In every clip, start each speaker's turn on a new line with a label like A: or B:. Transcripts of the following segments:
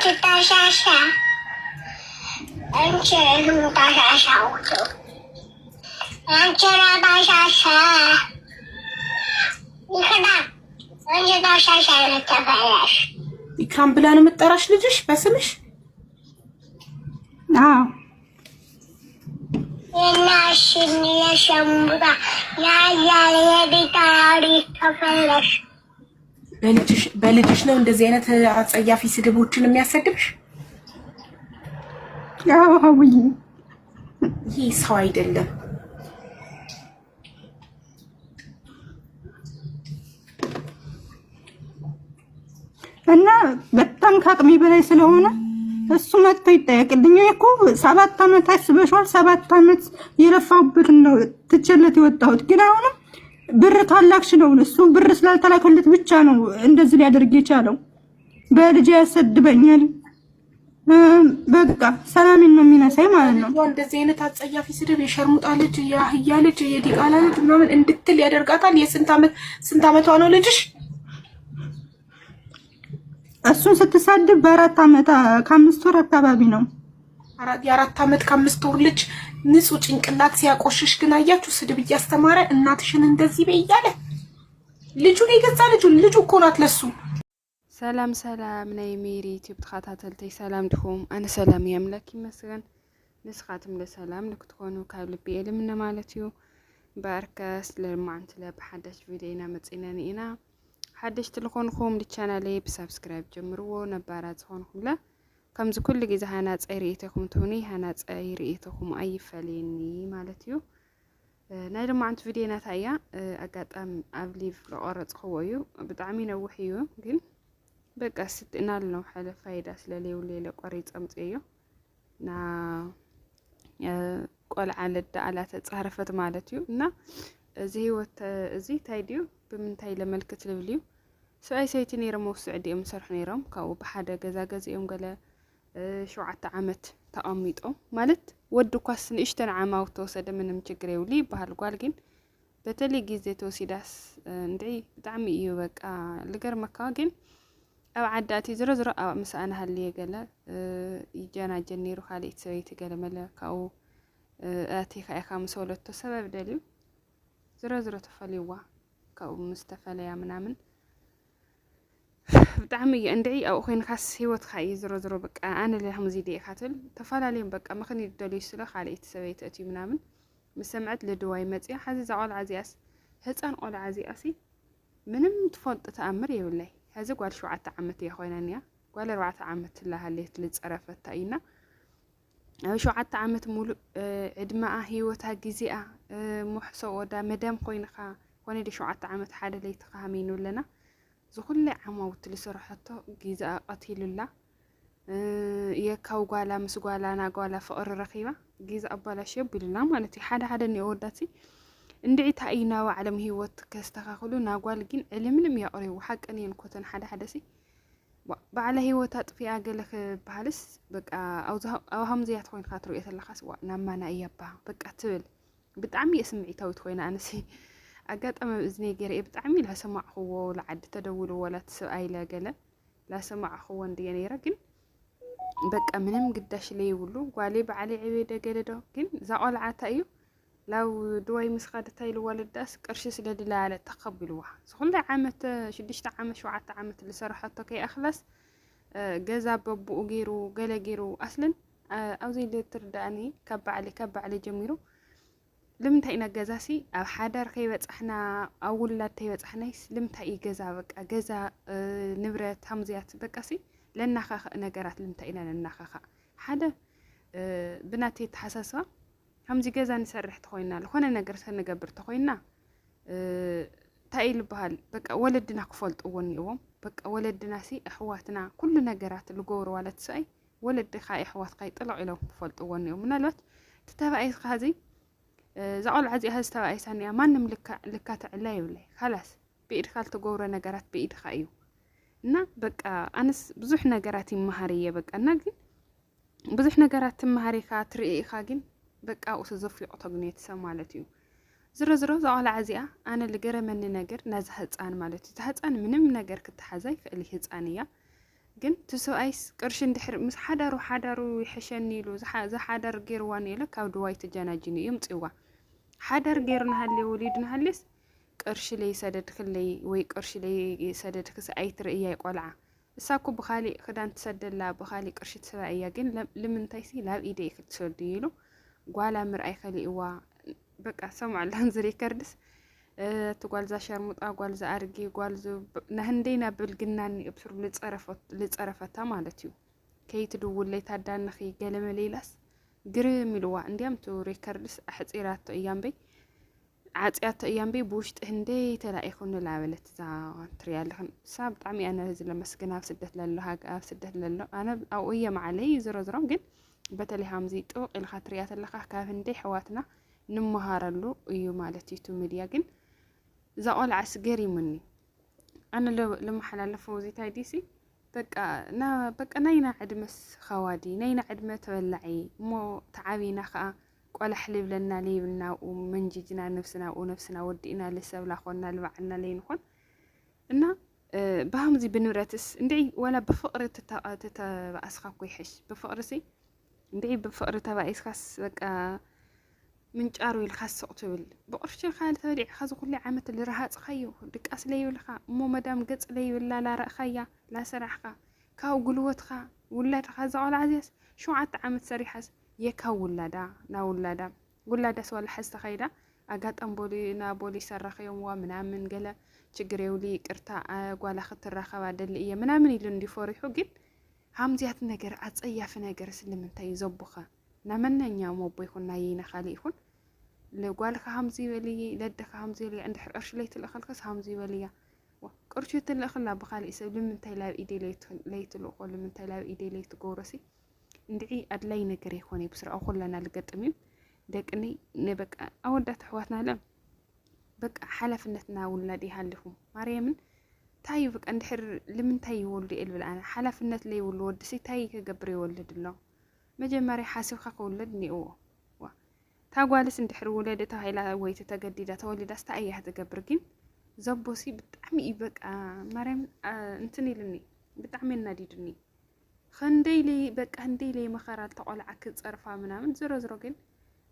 A: تتشاشى أنت متشاشى أنت لا تشاشى يخدع أنت تشاشى لا تفعلش
B: يكرم بلا أنا متراش لجش بسمش
A: الناس اللي يشمبا لا يدي تاريخ تفعلش
B: በልጅሽ ነው እንደዚህ አይነት አጸያፊ ስድቦችን የሚያሰድብሽ?
C: ያው ሀውዬ
B: ይህ ሰው አይደለም።
C: እና በጣም ከአቅሜ በላይ ስለሆነ እሱ መጥቶ ይጠየቅልኝ እኮ 7 አመት አስበሽዋል። 7 አመት የለፋሁበት ነው ትቸለት የወጣሁት ግን አሁንም ብር ታላክሽ ነው እሱ ብር ስላልተላከለት ብቻ ነው እንደዚህ ሊያደርግ የቻለው። በልጅ ያሰድበኛል። በቃ ሰላምን ነው የሚነሳኝ ማለት ነው።
B: እንደዚህ አይነት አጸያፊ ስድብ የሸርሙጣ ልጅ ያህያ ልጅ የዲቃላ ልጅ ምናምን እንድትል ያደርጋታል። ስንት አመቷ ነው ልጅሽ?
C: እሱን ስትሳድብ በ4 አመት ከ5 ወር አካባቢ ነው።
B: የ4 አመት ከ5 ወር ልጅ ንጹህ ጭንቅላት ሲያቆሽሽ ግን አያችሁ ስድብ እያስተማረ እናትሽን እንደዚህ በይ እያለ ልጁን የገዛ ልጁ እኮ ናት ለሱ።
D: ሰላም ናይ ሜሪ ዩቲዩብ ተኸታተልተይ ሰላም ድኹም? አነ ሰላም ያምላክ ይመስገን። ንስኻትም ለሰላም ንክትኮኑ ካብ ልቢ እልምነ ማለት እዩ። ባርከስ ለማንት ለብሓደሽ ቪዲዮና መጽናኒ ኢና ሓደሽ ትልኾንኩም ለቻናለይ ብሰብስክራይብ ጀምርዎ ነባራት ዝኾንኩም ለ ከምዚ ኩሉ ግዜ ሃናፀ ርኢተኩም ትሁኒ ሃናፀ ርኢተኩም አይፈለኒ ማለት እዩ። ናይ ለማንት ቪዲዮና ታያ አጋጣም ኣብ ሊቭ ለቆረጽኽዎ እዩ ብጣዕሚ ነውሕ እዩ ግን በቃ ስትናል ነው ሓለ ፋይዳ ስለሌው ሌለ ቆሪጽ አምጽዮ ና ቆልዓ ለዳአላ ተጻረፈት ማለት እዩ እና እዚ ህይወት እዚ ታይዲዩ ብምንታይ ለመልከት ልብልዩ ሰይ ሰይቲ ነይሮም ወስዕ ዲኦም ሰርሕ ነይሮም ካው በሓደ ገዛ ገዚኦም ገለ 7 ዓመት ተቀሚጦም ማለት ወድ ኳስ ንእሽተን ዓማው ተወሰደ ምንም ችግር የውሊ ባህል ጓል ግን በተለይ ጊዜ ተወሲዳስ እንዴ በጣም እዩ በቃ ልገርመካ ግን ኣብ ዓዳቲ ዝረዝሮ ኣብ ምሳአና ሃልየ ገለ ይጀና ጀኒሩ ካሊት ሰበይቲ ገለ መለካው አቲ ካይኻ መስወለቶ ሰበብ ደልዩ ዝረዝሮ ተፈልይዋ ካው ምስተፈለያ ምናምን بتعمي عندي أو خين خاص هو تخاي زرو بقى أنا اللي هم زيدي خاتل تفعلين بقى ما خني الدليل سلا خالي تسويت أتي منامن مسمعت لدواي متيا حزز على عزياس هتان على عزياسي منم تفض تأمر يولي هذا قال شو عت عمتي يا خوينانيا قال 4 عمت لها اللي تلتصرفت تاينا شو عت عمت مول عدما هيوتها جزيئة محسو ودا مدام خوينخا وانا دي شو عت عمت حدا لي تخامينو لنا زخل عموت لسرحته جزاء قتيل الله يكاو قالا مسقالا ناقالا فقر رخيمة جزاء أبالا شيب بالله مالتي حدا نيوداتي اندعي تاينا وعلم هيوت كاستخاخلو ناقال جين علمنم يقري وحق أن ينكوتن حدا سي بعلى هيوتات في أقلك بحالس بقى أو هم زيات خوين خاطرو يتلخص نامانا إيابا بقى تبل بتعمي اسمعي تاوت خوينا أنا سي أجت أما إذني جري بتعمل لا سمع هو ولا عد تدول ولا تسأي لا جلا لا سمع هو نديني رجل بقى منهم قداش لي يقولوا وعلي بعلي عبيدة جلده كن زعل عتايو لو دواي مسخدة تايل والد داس قرش سلد لا على تقبلوها سخل عامة شديش تعامة شو عت عامة اللي صراحة كي أخلص جزا ببو جيرو جلا جيرو أصلا أو زي اللي ترداني كب علي جميرو لمتى جزاسي أو حدر خيبت إحنا أول لا تيبت إحنايس لمتى جزا بقى جزا نبرة همزيات بقاسي لأن خا نجارات لمتى لأن خا حدا بناتي تحسسها همزي جزا نسرح تخوينا لخونا نجرت نجبر تخوينا تايل بهال بقى ولدنا كفلت أوني يوم بقى ولدنا سي أحواتنا كل نجارات الجور ولا تسأي ولد خاي أحوات قاي طلع له كفلت أوني يوم من الوقت تتابع أي خازي زعل عزي هستوى أيسانيا ما نملك لكات علاي ولا خلاص بإدخال تجورة نجارات بإدخايو نا بقى أنس بزح نجارات مهارية بقى نجين بزح نجارات مهاري خاطري خاجين بقى أوسزف يعطوني تسمالتيو زرو زعل عزيا أنا اللي جرى مني نجر نزهت أنا مالتي تهت أنا منم نجر كنت حزاي فاللي هت أنيا ግን ትሰአይስ ቅርሽ እንድሕር ምስ ሓዳሩ ይሕሸኒ ኢሉ ዝሓዳር ገይርዋን ኢለ ካብ ድዋይ ትጀናጅኒ ይምፅዋ ሓዳር ገይርና ሃለ ወሊድና ሃለስ ቅርሽ ለይ ሰደድ ክለይ ወይ ቅርሽ ለይ ሰደድ ክስ ኣይትርእያ ይቆልዓ እሳኩ ብኻሊ ክዳን ትሰደላ ብኻሊ ቅርሽ ትሰባ እያ ግን ለምንታይሲ ላብ ኢደ ክትሰድ ኢሉ ጓላ ምርኣይ ከሊእዋ በቃ ሰምዓላን ዝሪከርድስ ትጓልዛ ሸርሙጣ ጓልዛ አርጊ ጓልዙ ናህንዴና ብልግናን ይብስሩ ልጸረፈታ ማለት እዩ ከይት ድውለይ ታዳንኺ ገለመሌላስ ግርም ኢልዋ እንዲያም ቱ ሪከርድስ ኣሕፂራቶ እያምበይ ዓጽያቶ እያምበይ ብውሽጢ ህንደይ ተላኢኹን ላበለት ዛ ትሪያለኽን ሳ ብጣዕሚ ኣነ ዝለመስግን ኣብ ስደት ለሎ ኣብ ስደት ለሎ ኣነ ኣብኡ እየ ማዕለይ ዝሮዝሮም ግን በተለይ ሃምዚ ጥቡቕ ኢልካ ትሪያ ተለኻ ካብ ህንደይ ሕዋትና ንምሃረሉ እዩ ማለት እዩ ሚድያ ግን እዛ ቆልዓስ ገሪሙኒ ኣነ ለመሓላለፈው ዚታይ ዲሲ በቃ ናይና ዕድመስ ኸዋዲ ናይና ዕድመ ተበላዒ እሞ ተዓቢና ከዓ ቆልሕ ልብለና ለይብልና መንጅጅና ነፍስና ወዲእና ልሰብላ ኾና ልባዕልና ለይንኾን እና ብሃምዚ ብንብረትስ እንድዒ ወላ ብፍቕሪ ተተባእስኻ እኮ ይሕሽ ብፍቕሪ ሲ እንድዒ ብፍቕሪ ተባኢስካስ በቃ ምንጫሩ ኢልካ ስቕ ትብል ብቕርሺ ልካ ተበሊዕካ ዝኩሉ ዓመት ልረሃፅኻዮ ድቃስ ለይብልካ እሞ መዳም ገጽ ለይብላ ላረእኻያ ላሰራሕካ ካብ ጉልበትካ ውላድካ ዘቆልዓ እዚያስ 7 ዓመት ሰሪሓስ የካብ ውላዳስ ወላ ሕዝተ ኸይዳ ኣጋጣም ቦሊ ሰራኸዮምዋ ምናምን ገለ ችግር የውሊ ቅርታ ጓላ ክትራኸባ ደሊ እየ ምናምን ኢሉ እንዲፈሪሑ ግን ሃምዚያት ነገር ኣጸያፊ ነገር ስለምንታይ ዘቡኻ ናመነኛ ሞቦ ይኹን ናይና ኻሊ ይኹን ለጓልካ ሃምዚ በልይ ለደካ ሃምዚ በልያ እንድሕር ቅርሺ ለይ ትልእኸልከስ ሃምዚ በልያ ቅርሺ ትልእኽላ ብኻሊእ ሰብ ልምንታይ ላብ ኢደ ለይትልእኾ ልምንታይ ላብ ኢደ ለይትገብሮሲ እንድዒ ኣድላይ ነገር ይኾነ ብስርዐ ኩለና ልገጥም እዩ ደቅኒ ንበቃ ኣወዳት ኣሕዋትና ለ በቃ ሓላፍነትና ውላድ ይሃልኹም ማርያምን ታይ በቃ እንድሕር ልምንታይ ይወልዱ ኢልብል ኣነ ሓላፍነት ለይብሉ ወድሲ ታይ ክገብር ይወልድ ኣሎ መጀመርያ ሓሲብካ ክውለድ እኒእዎ ታጓልስ እንድሕር ውለድ ተባሂላ ወይ ተገዲዳ ተወሊዳስ ታ እያ ትገብር ግን ዘቦሲ ብጣዕሚ በቃ ማርያም እንትን ኢልኒ ብጣዕሚ እናዲድኒ ክንደይለይ በቃ ክንደይለይ መኸራ ተቆልዓ ክፀርፋ ምናምን ዝሮ ግን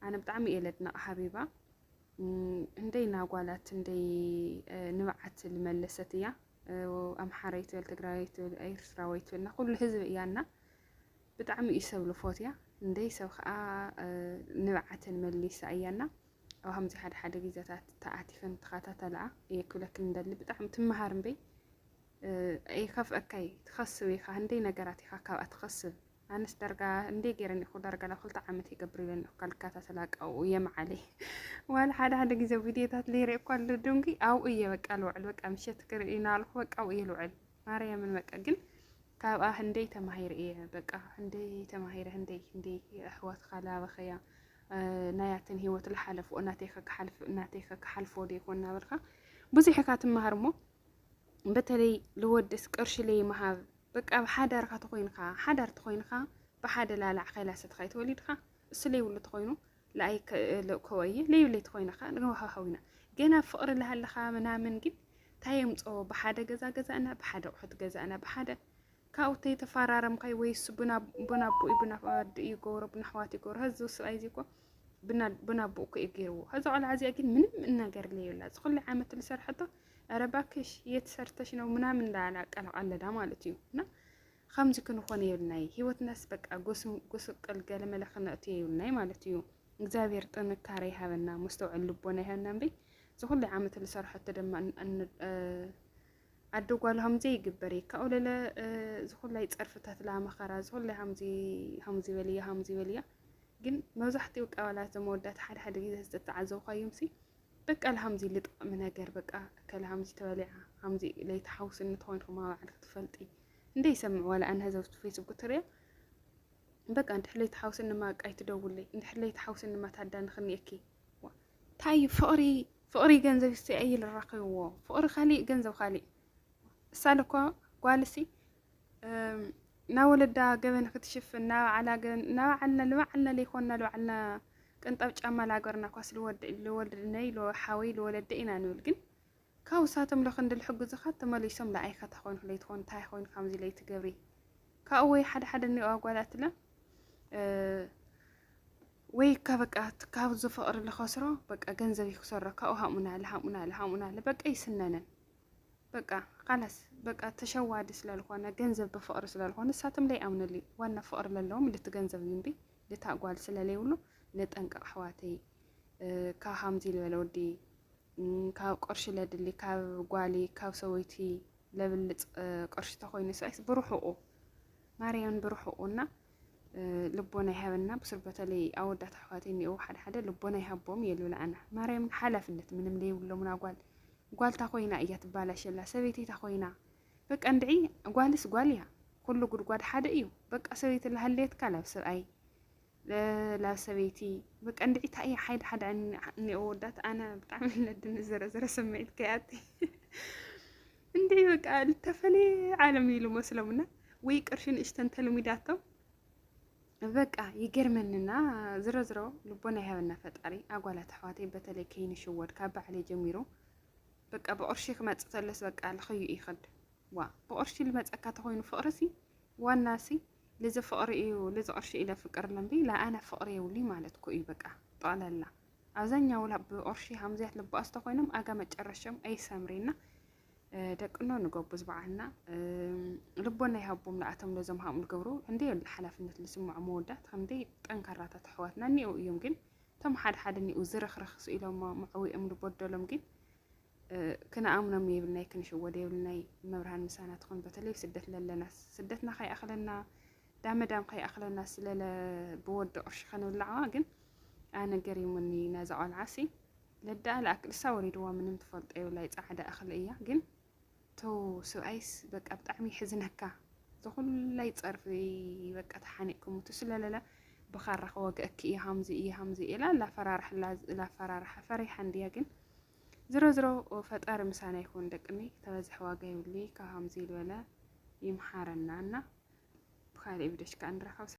D: ኣነ ብጣዕሚ የለድና ሓቢባ እንደይ ናጓላት እንደይ ንብዓት ልመለሰት እያ ኣምሓራይት ትብል ትግራዋይት ትብል ኤርትራዊት ትብልና ኩሉ ህዝቢ እያና ብጣዕሚ ይሰብ ልፎት እያ እንደይ ሰብ ከዓ ንብዓትን መሊሳ እያና ኣብ ሃምዚ ሓደ ግዜታት ተኣቲፈን ተኸታተልኣ የክብለክን እንደሊ ብጣዕሚ ትመሃር እምበይ ይኸፍአካይ ትኸስብ ኢኻ እንደይ ነገራት ኢኻ ካብኣ ትኸስብ ኣነስ ዳርጋ እንደይ ገይረኒ ኢኹ ዳርጋ ላ 2 ዓመት ይገብር ኢለኒ ኢኹ ካልካታተላቀው የመዓለይ ዋላ ሓደ ጊዜ ቪድዮታት ለይርኢ እኳ ድንጊ ኣብኡ እየ በቃ ልውዕል በቃ ምሸት ክርኢና ኣልኩ በቃ ኣብኡ እየ ልውዕል ማርያምን በቃ ግን ካብኣ ህንደይ ተማሂረ እየ በቃ ህንደይ ተማሂረ ህንደይ ኣሕዋትካ ላበኸያ ናያትን ህይወት ዝሓለፉ እናተይከ ክሓልፎ ደይኮን ናበልካ ብዙሕ ኢኻ ትመሃር እሞ በተለይ ልወድስ ቅርሺ ለይመሃብ በቃ ብሓዳርካ ተኾይንካ ብሓደ ላላዕ ኸይላሰትካ ይትወሊድካ እሱ ለይብሉ ተኾይኑ ለኣይ ከወየ ለይብለይ ተኾይንካ ንወሃውና ገና ፍቕሪ ለሃለኻ ምናምን ግን ታይ የምፆ ብሓደ ገዛእና ብሓደ ኣቑሑት ገዛእና ብሓደ ካብኡ ተፈራረምካይ ወይ እሱ ቡና ኣቦኡ ቡና ኣዲኡ ይገብሮ ቡና ኣሕዋት ይገብሮ ህዚ ሰብኣይ እዚ እኮ ቡና ኣቦኡ እኮ እዩ ገይርዎ ህዚ ቆልዓ እዚኣ ግን ምንም ነገር ለየብላ ዝኩሉ ዓመት ዝሰርሐቶ ኧረ እባክሽ የት ሰርተሽ ነው ምናምን ላቀለቃለዳ ማለት እዩ እና ከምዚ ክንኾን የብልናይ ሂወትናስ በቃ ጎስቅል ገለ መለኽነእቱ የብልናይ ማለት እዩ እግዚአብሔር ጥንካሬ ይሃበና መስተውዕል ልቦና ይሃበና እምበይ ዝኩሉ ዓመት ዝሰርሐቶ ድማ ኣደጓሉ ሃምዚ ይግበር ካብኡ ለለ ዝኩላይ ፀርፍታት ላ መኸራ ዝኩላይ ሃምዚ በልያ ግን መብዛሕትኡ ቀባላት ዘመወዳት ሓደ ጊዜ ዝተዓዘብካዮም ሲ በቃ ለሃምዚ ልጥቅም ነገር በቃ ከለሃምዚ ተበሊዓ ሃምዚ ለይተሓውስኒ ተኾይንኩም ባዕልክ ትፈልጢ እንደይ ሰምዕ ወላ ኣነ ህዘብቲ ፌስቡክ ትሪያ በቃ እንድሕር ለይተሓውስኒ ማቃይ ትደውለይ እንድሕር ለይተሓውስኒ ታዳንኽኒ እኪ ታይ ፍቕሪ ገንዘብ ስ ኣይል ረኸብዎ ፍቕሪ ካሊእ ገንዘብ ካሊእ እሳለኳ ጓልሲ ናወለዳ ገበን ክትሽፍን ናባዕልና ልባዕልና ለይኮንና ልባዕልና ቅንጣብ ጫማ ላገርና ኳስ ልወልድነይ ሓወይ ልወለደ ኢና ንብል ግን ካብሳቶም ለኽንዲ ልሕግዙኻ ተመሊሶም ለኣይካ ተኾይንኩ ለይትኾን እንታይ ኾይኑ ከምዚ ለይትገብሪ كأوي حد إني أقولت له وي كبقى كابز فقر اللي خسره بقى جنزب يخسر كأو هامنا بقى أي سننا بقى خلاص بقى تشواد سلالخوانا جنزب بفقر سلالخوانا ساتم لي أمن لي وانا فقر للوم اللي تجنزب ينبي اللي تقوال سلالي ولو نتأنق حواتي كا حمزي الولودي كا قرش لد اللي كا قوالي كا سويتي لبلت قرش تخوي نسايس بروحو ماريان بروحونا لبونا يهابنا بسربة لي أودات حواتيني أو حد لبونا يهابهم يلو لأنا ماريان حلفنت من ملي ولا من قال تخوينا إيات بالاش لا سويتي تخوينا بك أندعي قالس قاليها كله قد حد إيو بك سويت لها الليت كلابس أي لا سويتي بك أندعي تأي حد عني أودات أنا بتعمل لدن زر سمعت كياتي أندعي بك قال تفلي عالمي لو مسلمنا ويقرشن اشتنتلو ميداتو بقى يجرمننا زرزرو لبونا يهابنا فتقري أقوالات حواتي بتالي كيني شواد كابا علي جميرو بقى بقرشي خمات تلس بقى الخيو يخد بقرشي اللي متأكد خوينو فقرسي والناسي لذا فقري إيو لذا قرشي إلى فكر لنبي لا أنا فقري ولي مالتكو إي بقى طال الله أزانيا ولا بقرشي همزيات لبقى أستخوينم أقامت أرشم أي سامرينا دقنا نقبز بعنا لبونا يهبوم لأتم لازم هم الجورو عندي الحلفنة اللي سمع مودات عندي تنكرات حواتنا ني يمكن تم حد إني أزرخ رخص إلى ما معوي أمر بدل ممكن كنا أمنا مي بالناي كن شو ودي بالناي مبرهن مسانة تكون بتلي سدت للناس سدتنا خي أخلنا دام خي أخلنا سلالة بود أرش خنو العواقن أنا قري مني نازع العسي لدا الأكل سوري دوا من انتفض أي ولا يتعدى أخلية جن تو سويس بقى بطعمي حزنكا تقول لا يتصرفي بقى تحنيكم وتسلا بخرخ وقك إيه همزي لا فرارح فريحا دياجن زرو فتار مسانا يكون دقني توزح واقعي ولي كهمزي الولا يمحارنا بخالي بدش كان رخص